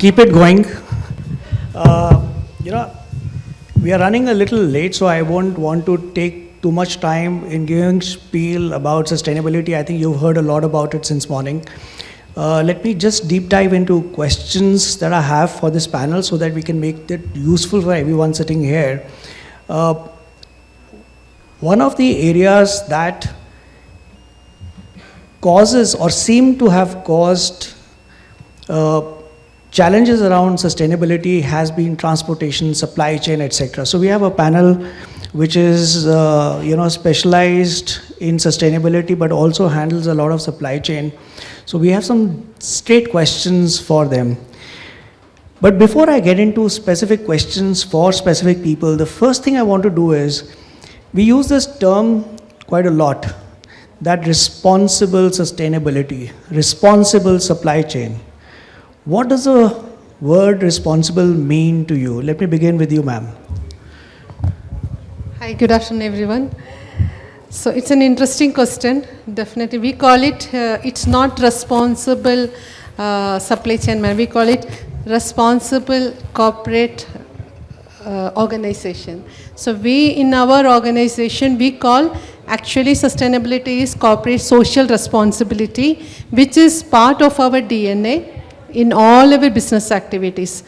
keep it going. You know, we are running a little late, so I won't want to take too much time in giving spiel about sustainability. I think you've heard a lot about it since morning. Let me just deep dive into questions that I have for this panel so that we can make it useful for everyone sitting here. One of the areas that causes or seem to have caused challenges around sustainability has been transportation, supply chain, etc. So we have a panel which is specialized in sustainability but also handles a lot of supply chain. So we have some straight questions for them. But before I get into specific questions for specific people, the first thing I want to do is, we use this term quite a lot, that responsible sustainability, responsible supply chain. What does the word responsible mean to you? Let me begin with you, ma'am. Hi, good afternoon, everyone. So it's an interesting question. Definitely, we call it, it's not responsible supply chain, man. We call it responsible corporate organization. So we, in our organization, we call actually sustainability is corporate social responsibility, which is part of our DNA in all our business activities.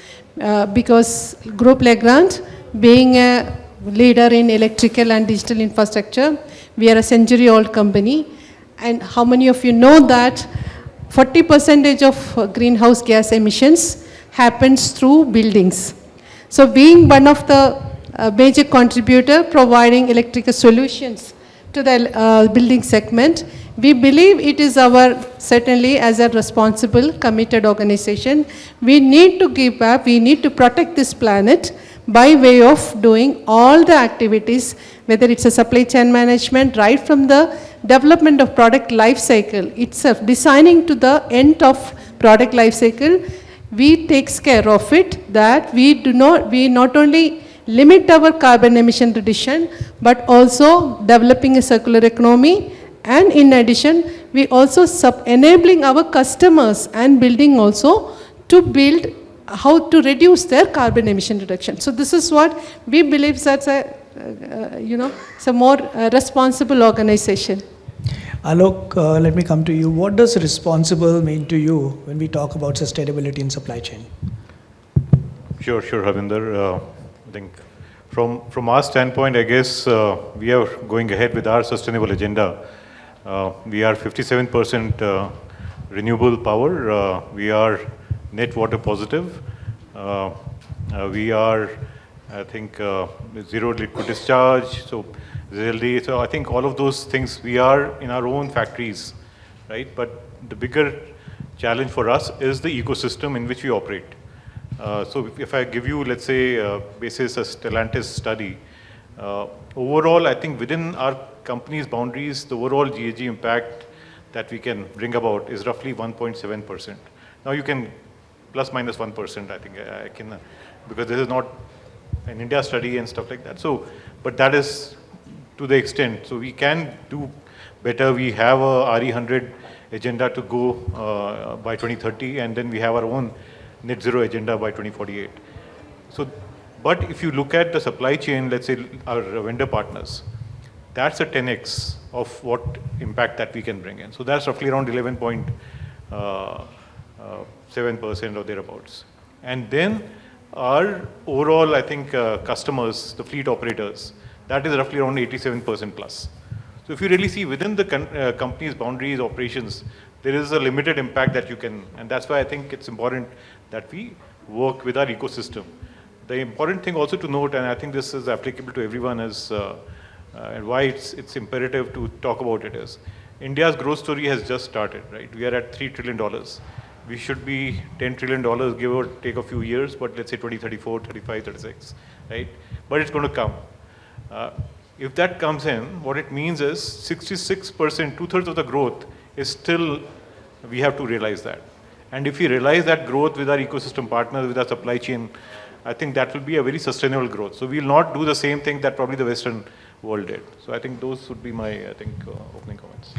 Because Group Legrand, being a leader in electrical and digital infrastructure, we are a century-old company. And how many of you know that 40% of greenhouse gas emissions happens through buildings. So being one of the major contributor providing electrical solutions to the building segment, we believe it is our, certainly as a responsible, committed organization, we need to give back, we need to protect this planet by way of doing all the activities, whether it's a supply chain management, right from the development of product life cycle itself, designing to the end of product life cycle, we takes care of it, that we not only limit our carbon emission reduction, but also developing a circular economy, and in addition, we also enabling our customers and building also to build how to reduce their carbon emission reduction. So this is what we believe that's it's a more responsible organization. Alok, let me come to you. What does responsible mean to you when we talk about sustainability in supply chain? Sure, Harbinder. I think from our standpoint, I guess we are going ahead with our sustainable agenda. We are 57% renewable power. We are net water positive. We are, I think, zero liquid discharge. So I think all of those things, we are in our own factories, right? But the bigger challenge for us is the ecosystem in which we operate. So if I give you, let's say, basis a Stellantis study, overall, I think within our company's boundaries, the overall GHG impact that we can bring about is roughly 1.7%. Now you can plus minus 1%, I think I can, because this is not an India study and stuff like that. So, but that is to the extent. So we can do better. We have a RE100 agenda to go by 2030, and then we have our own net zero agenda by 2048. So, but if you look at the supply chain, let's say our vendor partners, that's a 10x of what impact that we can bring in. So that's roughly around 11.7% or thereabouts. And then our overall, I think, customers, the fleet operators, that is roughly around 87% plus. So if you really see within the company's boundaries, operations, there is a limited impact that you can, and that's why I think it's important that we work with our ecosystem. The important thing also to note, and I think this is applicable to everyone, is and why it's imperative to talk about it is, India's growth story has just started, right? We are at $3 trillion. We should be $10 trillion, give or take a few years, but let's say 2034, 35, 36, right? But it's going to come. If that comes in, what it means is 66%, 2/3 of the growth is still, we have to realize that. And if we realize that growth with our ecosystem partners, with our supply chain, I think that will be a very sustainable growth. So we will not do the same thing that probably the Western world did. So I think those would be my, opening comments.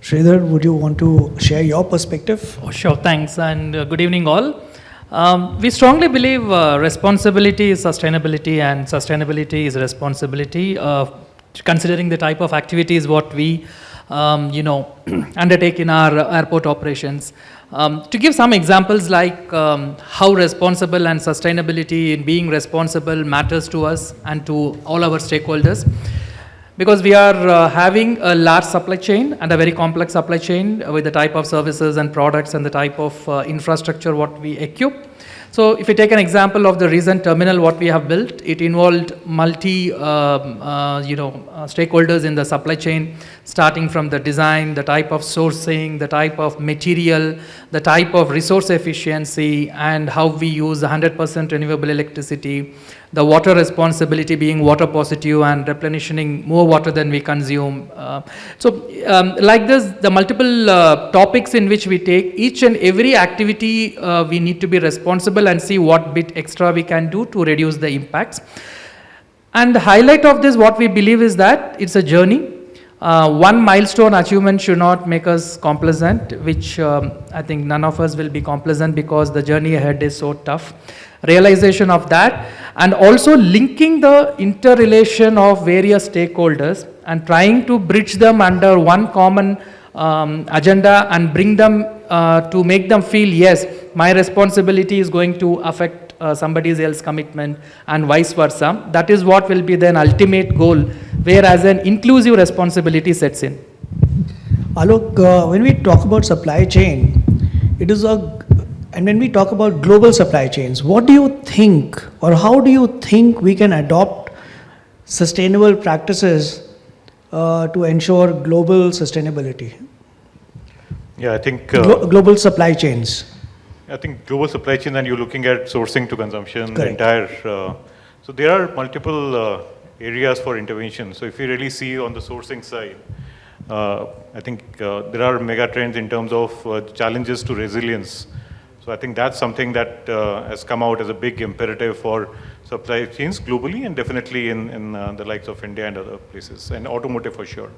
Sridhar, would you want to share your perspective? Oh, sure, thanks, and good evening all. We strongly believe responsibility is sustainability and sustainability is responsibility. Considering the type of activities what we, undertake in our airport operations. To give some examples like how responsible and sustainability in being responsible matters to us and to all our stakeholders. Because we are having a large supply chain and a very complex supply chain with the type of services and products and the type of infrastructure what we equip. So if you take an example of the recent terminal what we have built, it involved multi stakeholders in the supply chain, starting from the design, the type of sourcing, the type of material, the type of resource efficiency, and how we use 100% renewable electricity, the water responsibility being water positive and replenishing more water than we consume. Like this, the multiple topics in which we take, each and every activity we need to be responsible and see what bit extra we can do to reduce the impacts. And the highlight of this, what we believe is that it's a journey. One milestone achievement should not make us complacent, which I think none of us will be complacent because the journey ahead is so tough. Realization of that, and also linking the interrelation of various stakeholders and trying to bridge them under one common agenda and bring them to make them feel, yes, my responsibility is going to affect somebody else's commitment and vice versa. That is what will be the ultimate goal, whereas an inclusive responsibility sets in. Alok, when we talk about supply chain, and when we talk about global supply chains, what do you think, or how do you think we can adopt sustainable practices to ensure global sustainability? Yeah, I think global supply chains. I think global supply chain, and you're looking at sourcing to consumption, Correct. the entire. So there are multiple areas for intervention. So if you really see on the sourcing side, I think there are mega trends in terms of challenges to resilience. So I think that's something that has come out as a big imperative for supply chains globally, and definitely in the likes of India and other places, and automotive for sure.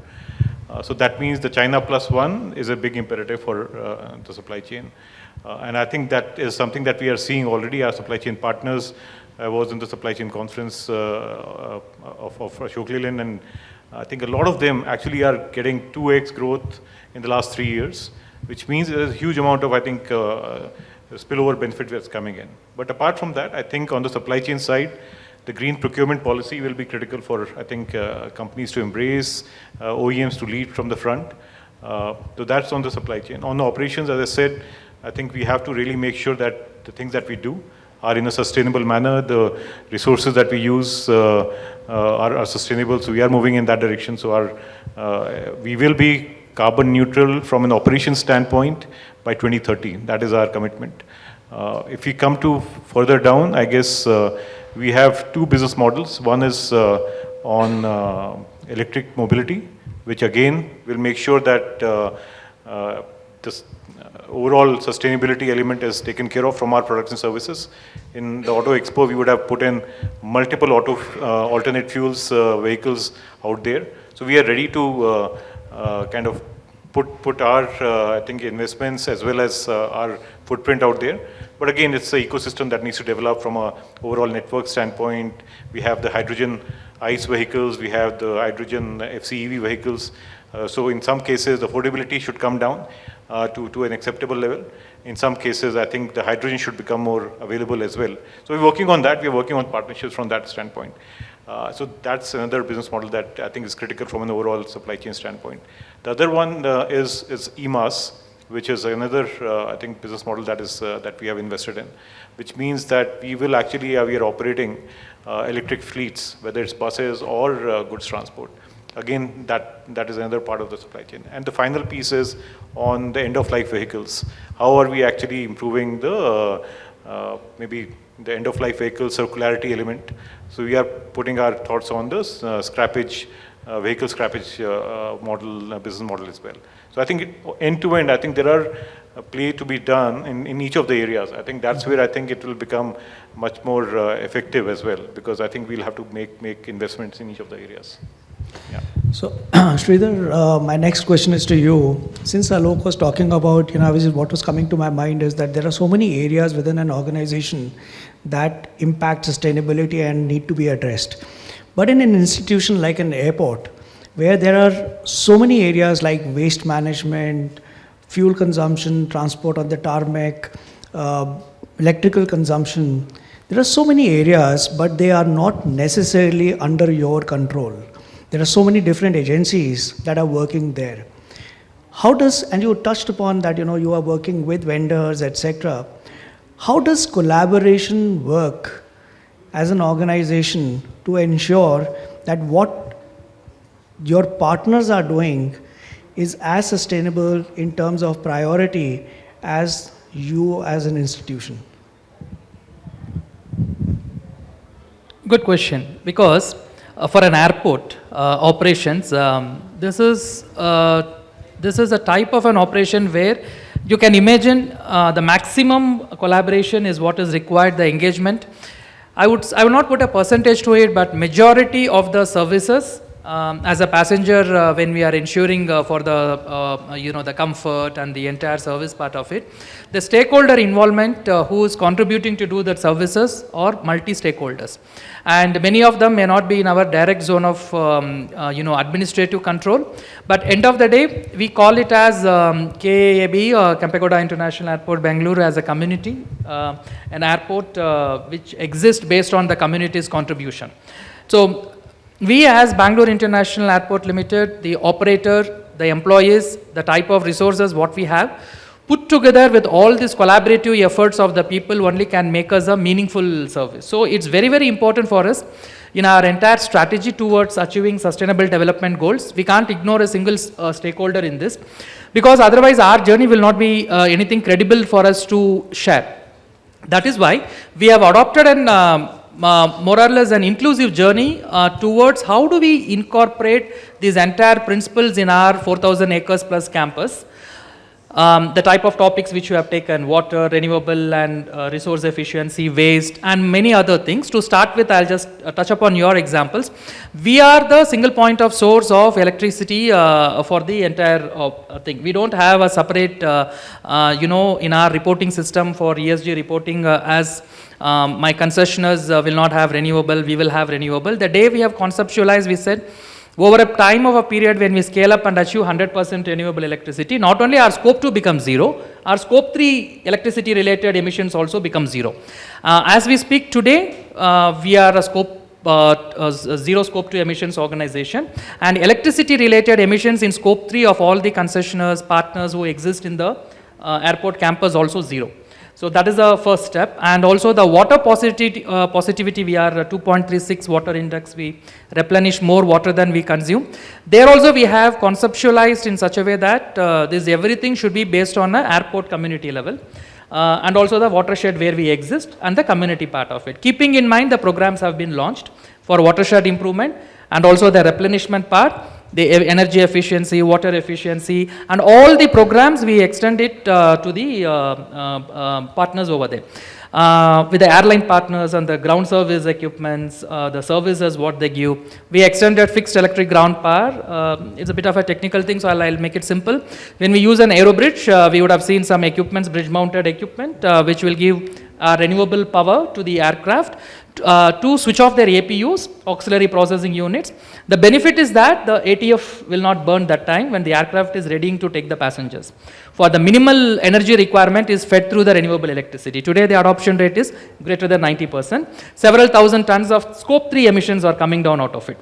So that means the China plus one is a big imperative for the supply chain. And I think that is something that we are seeing already. Our supply chain partners, I was in the supply chain conference of Ashok Leyland, and I think a lot of them actually are getting 2x growth in the last 3 years, which means there's a huge amount of, I think, spillover benefit that's coming in. But apart from that, I think on the supply chain side, the green procurement policy will be critical for, I think, companies to embrace, OEMs to lead from the front. So that's on the supply chain. On the operations, as I said, I think we have to really make sure that the things that we do are in a sustainable manner. The resources that we use are sustainable. So we are moving in that direction. So we will be carbon neutral from an operations standpoint by 2030. That is our commitment. If we come to further down, I guess we have two business models. One is on electric mobility, which again will make sure that this overall sustainability element is taken care of from our products and services. In the Auto Expo, we would have put in multiple alternate fuels vehicles out there. So we are ready to kind of put our, I think, investments as well as our footprint out there. But again, it's the ecosystem that needs to develop from a overall network standpoint. We have the hydrogen ICE vehicles, we have the hydrogen FCEV vehicles. So in some cases, the affordability should come down to an acceptable level. In some cases, I think the hydrogen should become more available as well. So we're working on that. We're working on partnerships from that standpoint. So that's another business model that I think is critical from an overall supply chain standpoint. The other one is EMAS, which is another, I think, business model that we have invested in, which means that we will actually, we are operating electric fleets, whether it's buses or goods transport. Again, that is another part of the supply chain. And the final piece is on the end-of-life vehicles. How are we actually improving the maybe the end-of-life vehicle circularity element? So we are putting our thoughts on this scrappage, vehicle scrappage business model as well. So I think end-to-end, I think there are play to be done in each of the areas. I think that's where I think it will become much more effective as well, because I think we'll have to make investments in each of the areas. Yeah. So, Sridhar, my next question is to you. Since Alok was talking about, what was coming to my mind is that there are so many areas within an organization that impact sustainability and need to be addressed. But in an institution like an airport, where there are so many areas like waste management, fuel consumption, transport on the tarmac, electrical consumption, there are so many areas, but they are not necessarily under your control. There are so many different agencies that are working there. How does, and you touched upon that, you are working with vendors, etc. How does collaboration work as an organization to ensure that what your partners are doing is as sustainable in terms of priority as you as an institution? Good question, because for an airport operations, this is a type of an operation where you can imagine the maximum collaboration is what is required, the engagement. I will not put a percentage to it, but majority of the services as a passenger, when we are ensuring for the the comfort and the entire service part of it, the stakeholder involvement who is contributing to do that services are multi-stakeholders, and many of them may not be in our direct zone of administrative control, but end of the day we call it as KAB, Kempegoda International Airport, Bengaluru, as a community, an airport which exists based on the community's contribution. So we as Bangalore International Airport Limited, the operator, the employees, the type of resources what we have, put together with all these collaborative efforts of the people only can make us a meaningful service. So it's very, very important for us in our entire strategy towards achieving sustainable development goals. We can't ignore a single stakeholder in this, because otherwise our journey will not be anything credible for us to share. That is why we have adopted an more or less an inclusive journey towards how do we incorporate these entire principles in our 4,000 acres plus campus. The type of topics which we have taken: water, renewable and resource efficiency, waste, and many other things. To start with, I'll just touch upon your examples. We are the single point of source of electricity for the entire thing. We don't have a separate, in our reporting system for ESG reporting as my concessioners will not have renewable, we will have renewable. The day we have conceptualized, we said, over a time of a period when we scale up and achieve 100% renewable electricity, not only our scope 2 becomes zero, our scope 3 electricity related emissions also become zero. As we speak today, we are a zero scope 2 emissions organization, and electricity related emissions in scope 3 of all the concessioners, partners who exist in the airport campus also zero. So that is the first step. And also the water positivity, we are 2.36 water index, we replenish more water than we consume. There also we have conceptualized in such a way that this everything should be based on an airport community level. And also the watershed where we exist and the community part of it. Keeping in mind the programs have been launched for watershed improvement and also the replenishment part, the energy efficiency, water efficiency, and all the programs we extend it to the partners over there. With the airline partners and the ground service equipments, the services what they give, we extended fixed electric ground power. It's a bit of a technical thing, so I'll make it simple. When we use an aero bridge, we would have seen some equipments, bridge mounted equipment, which will give renewable power to the aircraft to switch off their APUs, auxiliary processing units. The benefit is that the ATF will not burn that time when the aircraft is ready to take the passengers. For the minimal energy requirement is fed through the renewable electricity. Today the adoption rate is greater than 90%. Several thousand tons of scope 3 emissions are coming down out of it.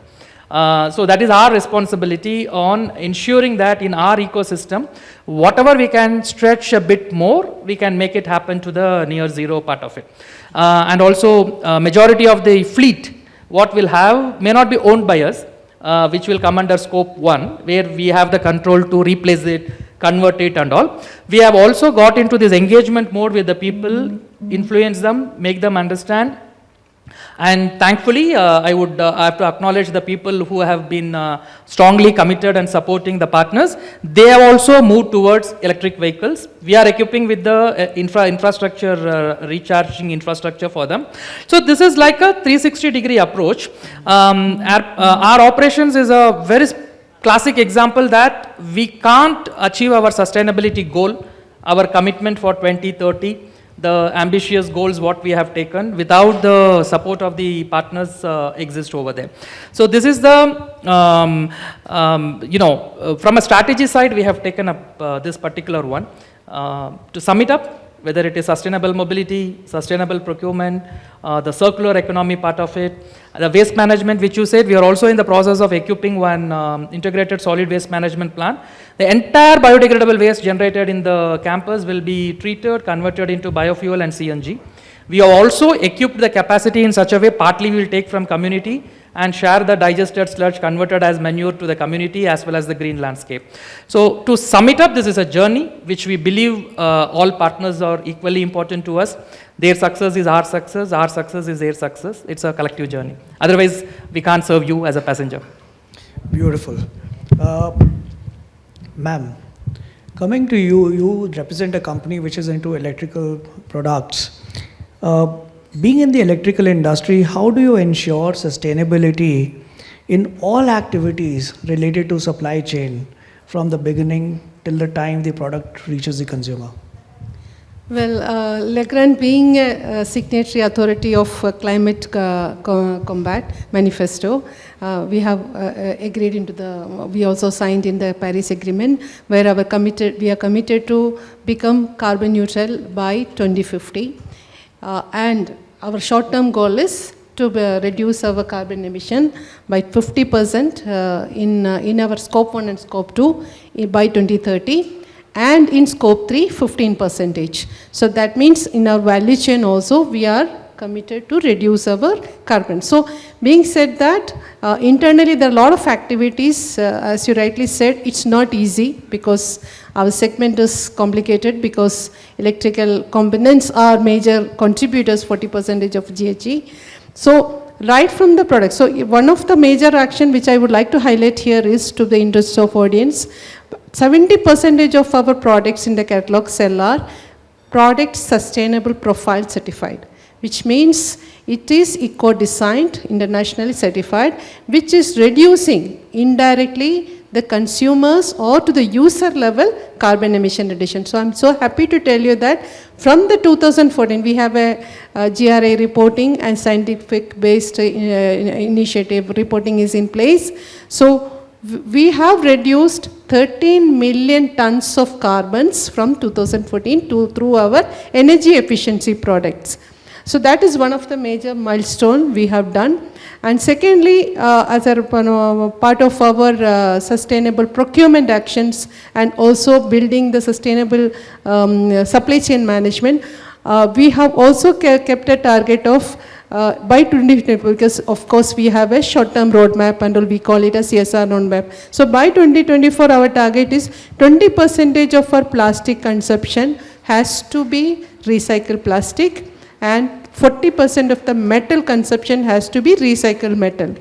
So that is our responsibility on ensuring that in our ecosystem, whatever we can stretch a bit more, we can make it happen to the near zero part of it. And also majority of the fleet, what we'll have may not be owned by us, which will come under scope 1, where we have the control to replace it, convert it and all. We have also got into this engagement mode with the people, influence them, make them understand. And thankfully, I have to acknowledge the people who have been strongly committed and supporting the partners. They have also moved towards electric vehicles. We are equipping with the infrastructure, recharging infrastructure for them. So this is like a 360-degree approach. Our operations is a very classic example that we can't achieve our sustainability goal, our commitment for 2030, the ambitious goals what we have taken without the support of the partners exist over there. So this is the, from a strategy side, we have taken up this particular one. To sum it up, whether it is sustainable mobility, sustainable procurement, the circular economy part of it, the waste management which you said, we are also in the process of equipping one integrated solid waste management plant. The entire biodegradable waste generated in the campus will be treated, converted into biofuel and CNG. We have also equipped the capacity in such a way, partly we will take from community and share the digested sludge converted as manure to the community as well as the green landscape. So to sum it up, this is a journey which we believe all partners are equally important to us. Their success is our success is their success. It's a collective journey. Otherwise, we can't serve you as a passenger. Beautiful. Ma'am, coming to you, you represent a company which is into electrical products. Being in the electrical industry, how do you ensure sustainability in all activities related to supply chain from the beginning till the time the product reaches the consumer? Well, Legrand being a signatory authority of Climate Combat Manifesto, we have agreed into we also signed in the Paris Agreement where we are committed to become carbon neutral by 2050. And our short-term goal is to reduce our carbon emission by 50% in our scope 1 and scope 2 by 2030, and in scope 3 15%. So that means in our value chain also we are committed to reduce our carbon. So being said that, internally there are a lot of activities, as you rightly said, it's not easy because our segment is complicated because electrical components are major contributors, 40% of GHG. So right from the product, so one of the major action which I would like to highlight here is to the interest of audience, 70% of our products in the catalog cell are product sustainable profile certified, which means it is eco-designed, internationally certified, which is reducing indirectly the consumers or to the user level carbon emission reduction. So I'm so happy to tell you that from the 2014 we have a GRI reporting and scientific based initiative reporting is in place. So we have reduced 13 million tons of carbons from 2014 through our energy efficiency products. So that is one of the major milestone we have done. And secondly, as a part of our sustainable procurement actions and also building the sustainable supply chain management, we have also kept a target of by 2024, because of course we have a short-term roadmap and all, we call it a CSR roadmap. So by 2024, our target is 20% of our plastic consumption has to be recycled plastic, and 40% of the metal consumption has to be recycled metal.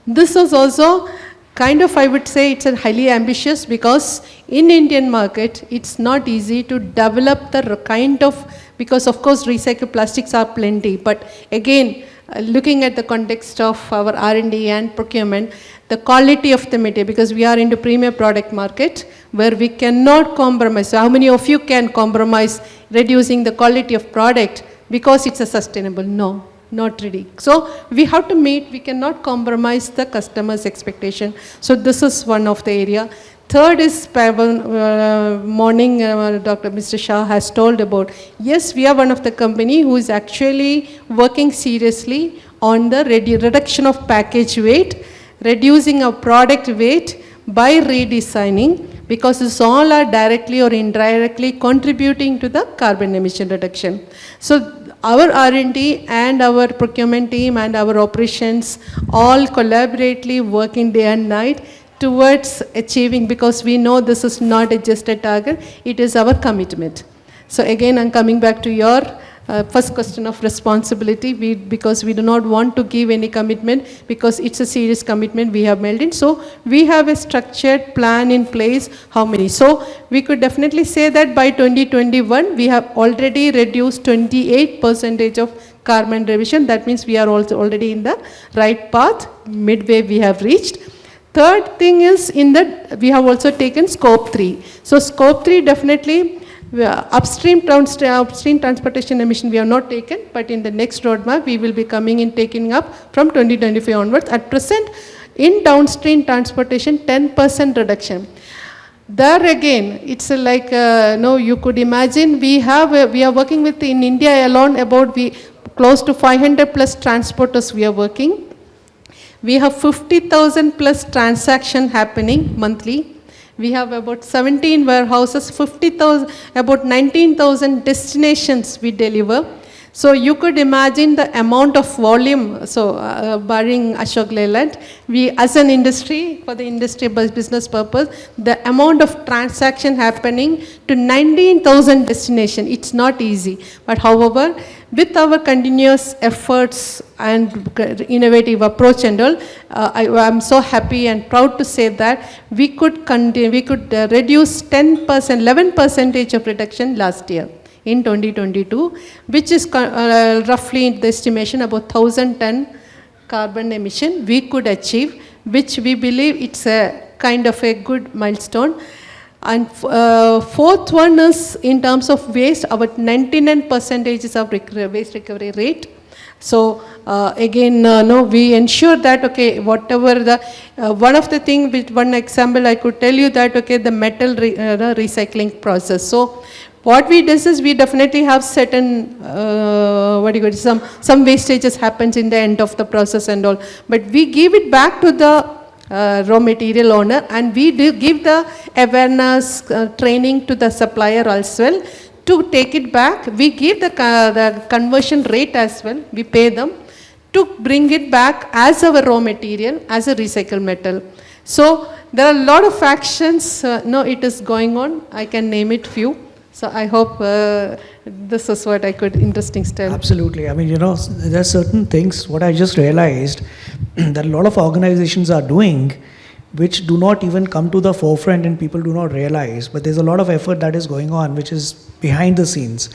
This is also kind of, I would say, it's a highly ambitious because in Indian market, it's not easy to develop the kind of, because of course recycled plastics are plenty, but again, looking at the context of our R&D and procurement, the quality of the material, because we are into premium product market where we cannot compromise. So how many of you can compromise reducing the quality of product because it's a sustainable? No, not really. So we have to meet, we cannot compromise the customer's expectation. So this is one of the area. Third is morning Dr. Mr. Shah has told about, yes, we are one of the company who is actually working seriously on the reduction of package weight, reducing our product weight by redesigning, because this all are directly or indirectly contributing to the carbon emission reduction. So our R&D and our procurement team and our operations all collaboratively working day and night towards achieving, because we know this is not just a target, it is our commitment. So again, I'm coming back to your first question of responsibility, because we do not want to give any commitment, because it's a serious commitment we have made in. So we have a structured plan in place, how many. So we could definitely say that by 2021, we have already reduced 28% of carbon reduction. That means we are also already in the right path, midway we have reached. Third thing is in that we have also taken scope 3. So scope 3 definitely upstream transportation emission we have not taken, but in the next roadmap we will be coming in taking up from 2025 onwards. At present, in downstream transportation 10% reduction. There again, it's like, no, you could imagine we are working with in India alone about close to 500 plus transporters we are working. We have 50,000 plus transaction happening monthly. We have about 17 warehouses, 50,000, about 19,000 destinations we deliver. So you could imagine the amount of volume. So barring Ashok Leyland, we as an industry, for the industry business purpose, the amount of transaction happening to 19,000 destination, it's not easy. But however, with our continuous efforts and innovative approach and all, I'm so happy and proud to say that we could reduce 10%, 11% of reduction last year in 2022, which is roughly the estimation about 1,000 ton carbon emission we could achieve, which we believe it's a kind of a good milestone. And fourth one is in terms of waste, about 99% is of waste recovery rate. So again, no, we ensure that, okay, whatever the, one of the thing, with one example I could tell you that, okay, the metal recycling process. So what we do is we definitely have certain, some wastages happens in the end of the process and all, but we give it back to the raw material owner, and we do give the awareness training to the supplier as well to take it back. We give the conversion rate as well, we pay them to bring it back as our raw material, as a recycled metal. So there are a lot of actions, it is going on, I can name it few. So I hope this is what I could interesting tell. Absolutely. I mean, there are certain things, what I just realized, that a lot of organizations are doing, which do not even come to the forefront and people do not realize, but there's a lot of effort that is going on, which is behind the scenes.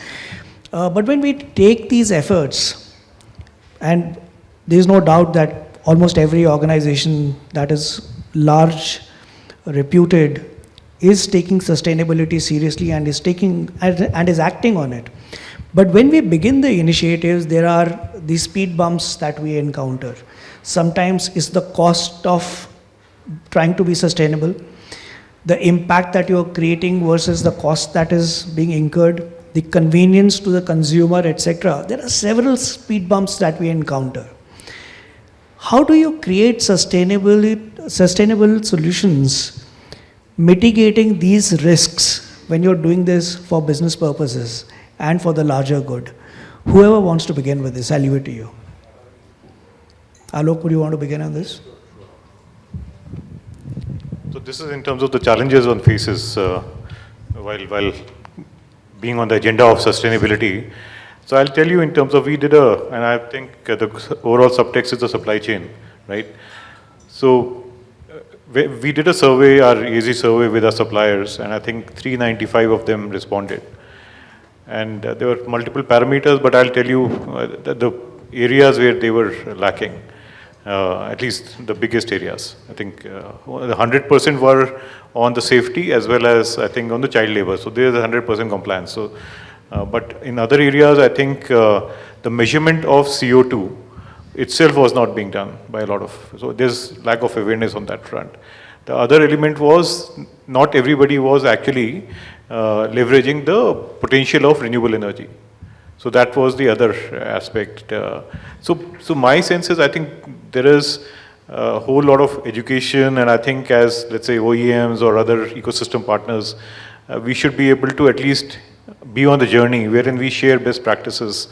But when we take these efforts, and there's no doubt that almost every organization that is large, reputed, is taking sustainability seriously and is acting on it. But when we begin the initiatives, there are these speed bumps that we encounter. Sometimes it's the cost of trying to be sustainable, the impact that you're creating versus the cost that is being incurred, the convenience to the consumer, etc. There are several speed bumps that we encounter. How do you create sustainable solutions mitigating these risks when you're doing this for business purposes and for the larger good? Whoever wants to begin with this, I'll leave it to you. Alok, would you want to begin on this? So this is in terms of the challenges one faces while being on the agenda of sustainability. So I'll tell you in terms of, and I think the overall subtext is the supply chain, right? So we did a survey, our easy survey with our suppliers, and I think 395 of them responded. And there were multiple parameters, but I'll tell you the areas where they were lacking, at least the biggest areas. I think 100% were on the safety as well as, I think, on the child labor. So there's 100% compliance. So, but in other areas, I think the measurement of CO2 itself was not being done by a lot of, so there's lack of awareness on that front. The other element was not everybody was actually leveraging the potential of renewable energy. So that was the other aspect. So my sense is, I think there is a whole lot of education, and I think as, let's say, OEMs or other ecosystem partners, we should be able to at least be on the journey wherein we share best practices.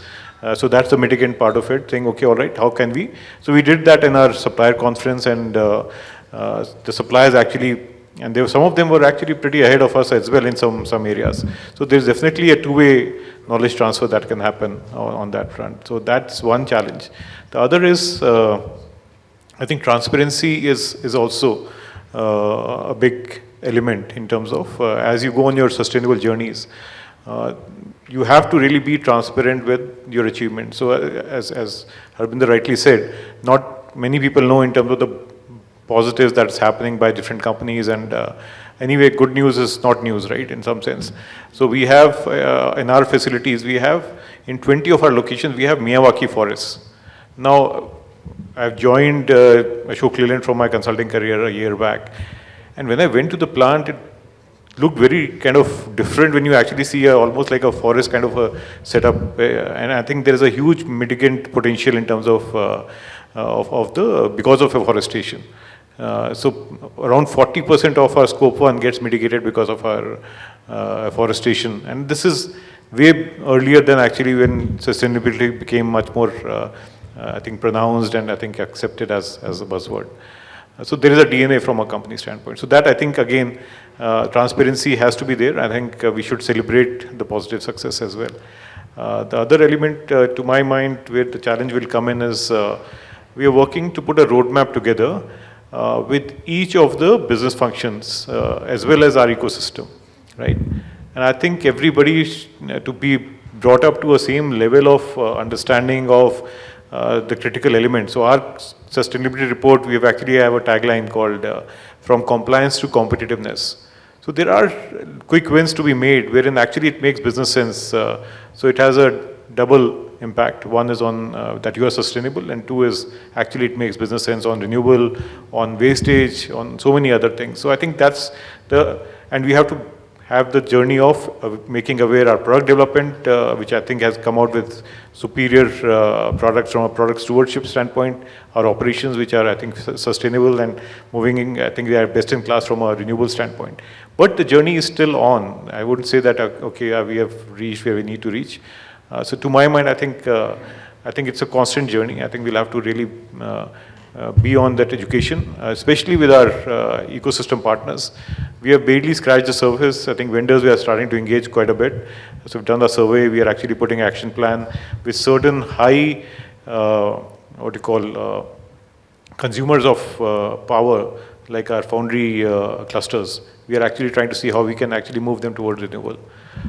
So that's the mitigant part of it, saying, okay, all right, how can we? So we did that in our supplier conference, and the suppliers actually, and some of them were actually pretty ahead of us as well in some areas. So there's definitely a two-way knowledge transfer that can happen on that front. So that's one challenge. The other is, I think transparency is also a big element in terms of as you go on your sustainable journeys. You have to really be transparent with your achievements. So as Harbinder rightly said, not many people know in terms of the positives that's happening by different companies, and anyway, good news is not news, right, in some sense. So we have, in our facilities, we have, in 20 of our locations, we have Miyawaki forests. Now, I've joined Ashok Leyland from my consulting career a year back, and when I went to the plant, it looked very kind of different when you actually see almost like a forest kind of a setup, and I think there is a huge mitigant potential in terms of because of afforestation. So around 40% of our scope 1 gets mitigated because of our afforestation, and this is way earlier than actually when sustainability became much more I think pronounced and I think accepted as a buzzword. So there is a DNA from a company standpoint. So that I think again, transparency has to be there. I think we should celebrate the positive success as well. The other element to my mind where the challenge will come in is we are working to put a roadmap together with each of the business functions as well as our ecosystem, right? And I think everybody to be brought up to a same level of understanding of the critical elements. So our sustainability report, we have actually have a tagline called from compliance to competitiveness. So there are quick wins to be made wherein actually it makes business sense. So it has a double impact. One is on that you are sustainable, and two is actually it makes business sense on renewable, on wastage, on so many other things. So I think that's and we have to have the journey of making aware our product development, which I think has come out with superior products from a product stewardship standpoint, our operations, which are, I think, sustainable and moving in, I think they are best in class from a renewable standpoint. But the journey is still on. I wouldn't say that, okay, we have reached where we need to reach. So to my mind, I think it's a constant journey. I think we'll have to really be on that education, especially with our ecosystem partners. We have barely scratched the surface. I think vendors, we are starting to engage quite a bit. So we've done the survey. We are actually putting action plan with certain high, consumers of power, like our foundry clusters. We are actually trying to see how we can actually move them towards renewable.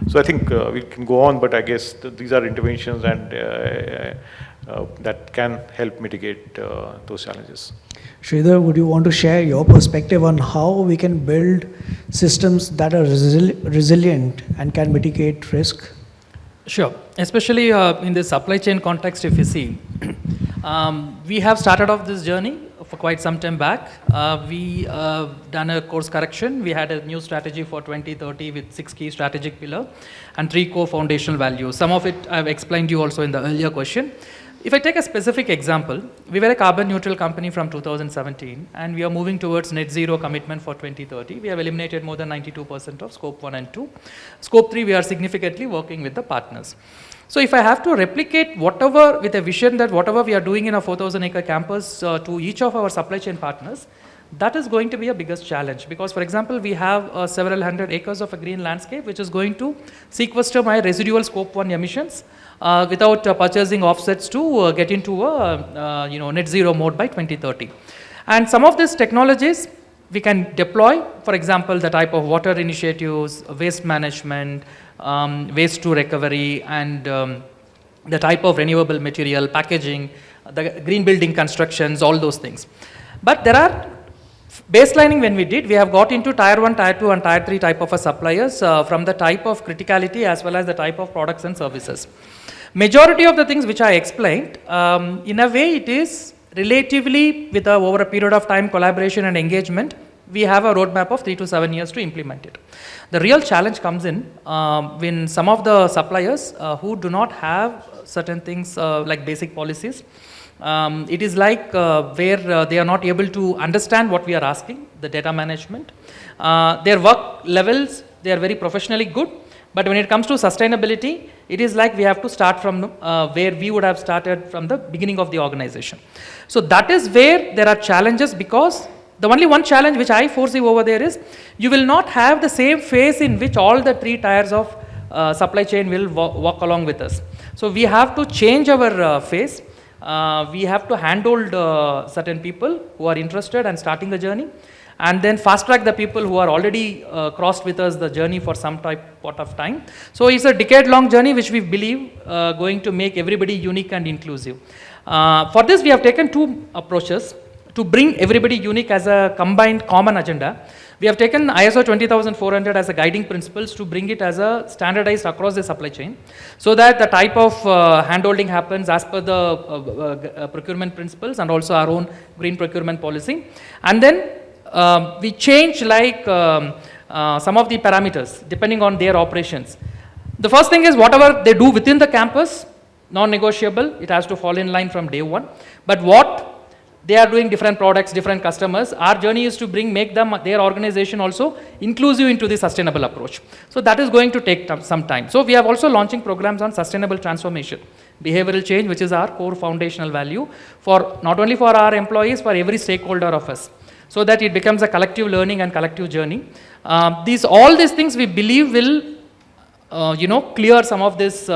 So I think we can go on, but I guess these are interventions and that can help mitigate those challenges. Sridhar, would you want to share your perspective on how we can build systems that are resilient and can mitigate risk? Sure. Especially in the supply chain context, if you see, we have started off this journey for quite some time back. We done a course correction. We had a new strategy for 2030 with 6 key strategic pillars and 3 core foundational values. Some of it I've explained to you also in the earlier question. If I take a specific example, we were a carbon neutral company from 2017, and we are moving towards net zero commitment for 2030. We have eliminated more than 92% of scope 1 and 2. Scope 3, we are significantly working with the partners. So if I have to replicate whatever, with a vision that whatever we are doing in a 4,000-acre campus to each of our supply chain partners, that is going to be a biggest challenge, because for example, we have several hundred acres of a green landscape which is going to sequester my residual scope 1 emissions without purchasing offsets to get into a net zero mode by 2030. And some of these technologies we can deploy, for example, the type of water initiatives, waste management, waste to recovery, and the type of renewable material, packaging, the green building constructions, all those things. But there are baselining when we have got into tier 1, tier 2 and tier 3 type of a suppliers from the type of criticality as well as the type of products and services. Majority of the things which I explained, in a way it is relatively with over a period of time collaboration and engagement, we have a roadmap of 3 to 7 years to implement it. The real challenge comes in when some of the suppliers who do not have certain things like basic policies. It is like where they are not able to understand what we are asking, the data management. Their work levels, they are very professionally good, but when it comes to sustainability, it is like we have to start from where we would have started from the beginning of the organization. So that is where there are challenges, because the only one challenge which I foresee over there is you will not have the same phase in which all the 3 tiers of supply chain will walk along with us. So we have to change our phase. We have to handhold certain people who are interested and starting the journey, and then fast track the people who are already crossed with us the journey for some type of time. So it's a decade-long journey which we believe going to make everybody unique and inclusive. For this, we have taken 2 approaches to bring everybody unique as a combined common agenda. We have taken ISO 20400 as a guiding principles to bring it as a standardized across the supply chain, so that the type of handholding happens as per the procurement principles and also our own green procurement policy. And then we change like some of the parameters depending on their operations. The first thing is whatever they do within the campus, non-negotiable, it has to fall in line from day one. But what they are doing, different products, different customers, our journey is to make them, their organization also inclusive into the sustainable approach. So that is going to take some time. So we are also launching programs on sustainable transformation, behavioral change, which is our core foundational value for not only for our employees, for every stakeholder of us, so that it becomes a collective learning and collective journey. All these things we believe will clear some of these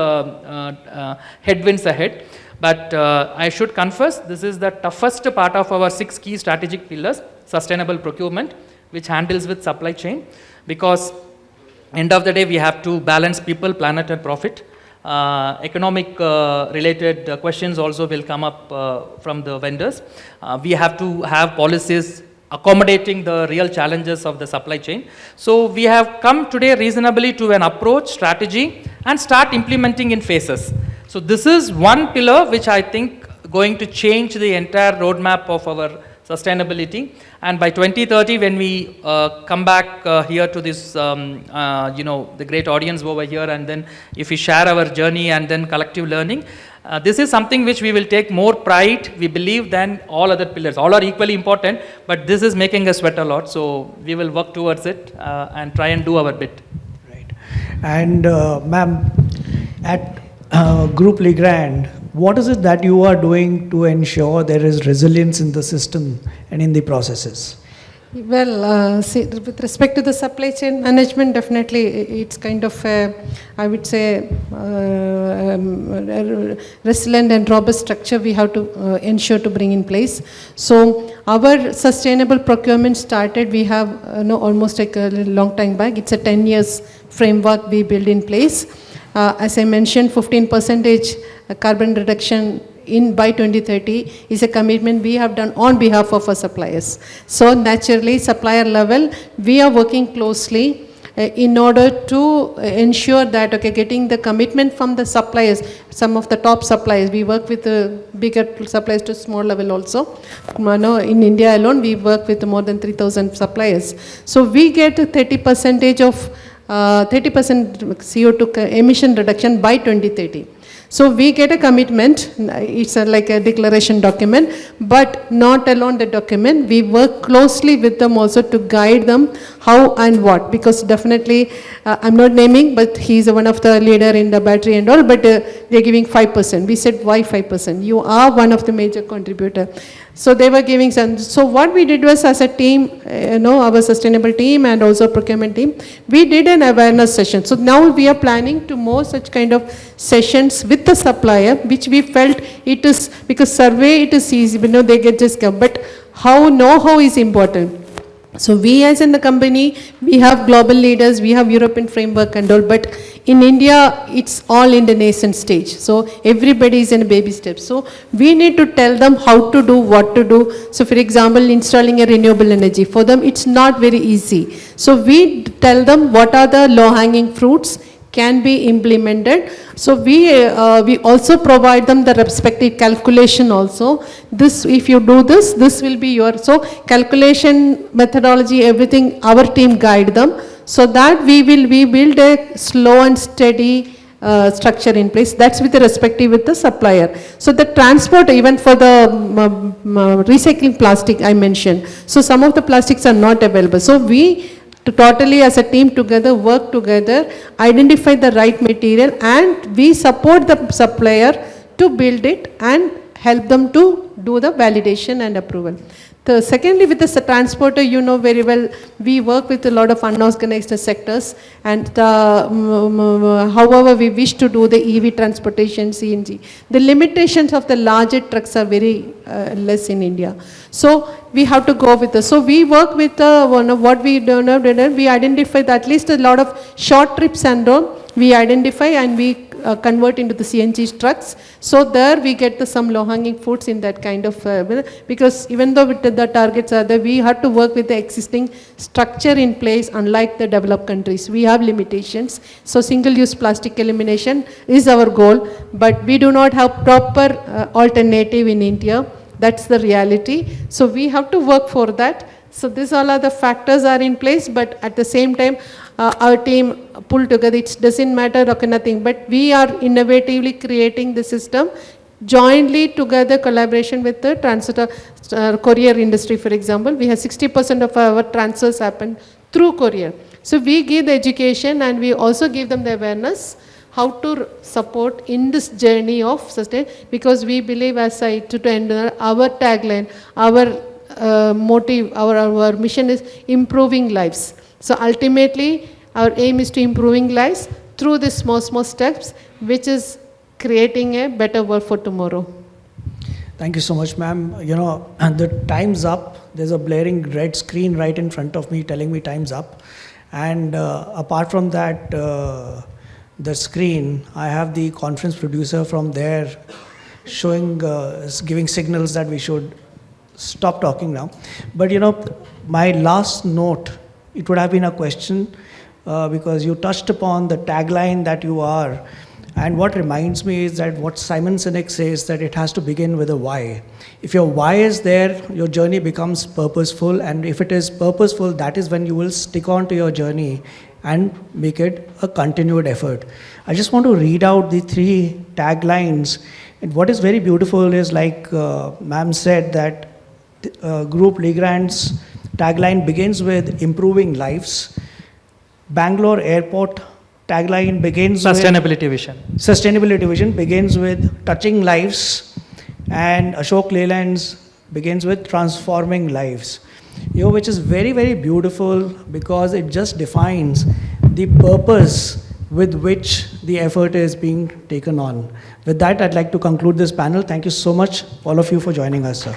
headwinds ahead. But I should confess, this is the toughest part of our 6 key strategic pillars: sustainable procurement, which handles with supply chain, because end of the day we have to balance people, planet and profit. Economic related questions also will come up from the vendors. We have to have policies accommodating the real challenges of the supply chain. So we have come today reasonably to an approach, strategy, and start implementing in phases. So this is one pillar which I think going to change the entire roadmap of our sustainability. And by 2030, when we come back here to this, the great audience over here, and then if we share our journey and then collective learning, this is something which we will take more pride, we believe, than all other pillars. All are equally important, but this is making us sweat a lot. So we will work towards it and try and do our bit. Right. And ma'am, at Group Legrand, what is it that you are doing to ensure there is resilience in the system and in the processes? Well, see, with respect to the supply chain management, definitely it's kind of, I would say, resilient and robust structure we have to ensure to bring in place. So our sustainable procurement started, we have almost like a long time back. It's a 10 years framework we built in place. As I mentioned, 15% carbon reduction by 2030 is a commitment we have done on behalf of our suppliers. So naturally, supplier level, we are working closely in order to ensure that, getting the commitment from the suppliers, some of the top suppliers. We work with bigger suppliers to small level also. In India alone, we work with more than 3,000 suppliers. So we get 30% of 30% CO2 emission reduction by 2030. So we get a commitment, it's like a declaration document, but not alone the document, we work closely with them also to guide them how and what, because definitely, I'm not naming, but he's one of the leader in the battery and all, but they're giving 5%. We said, why 5%? You are one of the major contributor. So they were giving some, so what we did was as a team, our sustainable team and also procurement team, we did an awareness session. So now we are planning to more such kind of sessions with the supplier, which we felt it is, because survey it is easy, they get just come, but know-how is important. So we as in the company, we have global leaders, we have European framework and all, but in India, it's all in the nascent stage. So everybody is in a baby step. So we need to tell them how to do, what to do. So for example, installing a renewable energy, for them it's not very easy. So we tell them what are the low-hanging fruits can be implemented. So we also provide them the respective calculation also. This, if you do this, this will be your, so calculation, methodology, everything, our team guide them, so that we build a slow and steady structure in place. That's with the respective with the supplier. So the transport, even for the recycling plastic I mentioned, so some of the plastics are not available. So we totally as a team together, work together, identify the right material, and we support the supplier to build it and help them to do the validation and approval. Secondly, with the transporter, very well, we work with a lot of unorganized sectors, and however we wish to do the EV transportation, CNG, the limitations of the larger trucks are very less in India. So we have to go with so we work with what we we identify that at least a lot of short trips and all, we identify and we convert into the CNG trucks. So there we get some low-hanging fruits in that kind of, because even though the targets are there, we have to work with the existing structure in place, unlike the developed countries. We have limitations. So single-use plastic elimination is our goal, but we do not have proper alternative in India. That's the reality. So we have to work for that. So these all are the factors are in place, but at the same time, our team pull together. It doesn't matter, okay, nothing, but we are innovatively creating the system jointly together, collaboration with the courier industry, for example. We have 60% of our transfers happen through courier. So we give the education and we also give them the awareness how to support in this journey of sustain, because we believe, as I to end, our tagline, our motive, our mission is improving lives. So ultimately, our aim is to improving lives through these small steps, which is creating a better world for tomorrow. Thank you so much, ma'am. You know, and the time's up. There's a blaring red screen right in front of me telling me time's up. And apart from that, the screen, I have the conference producer from there showing, giving signals that we should stop talking now. But you know, my last note, it would have been a question because you touched upon the tagline that you are. And what reminds me is that what Simon Sinek says, that it has to begin with a why. If your why is there, your journey becomes purposeful. And if it is purposeful, that is when you will stick on to your journey and make it a continued effort. I just want to read out the 3 taglines. And what is very beautiful is, like ma'am said, that Group Legrand's tagline begins with improving lives. Bangalore Airport tagline begins Sustainability vision. Sustainability vision begins with touching lives, and Ashok Leyland's begins with transforming lives. You know, which is very, very beautiful because it just defines the purpose with which the effort is being taken on. With that, I'd like to conclude this panel. Thank you so much, all of you, for joining us, sir.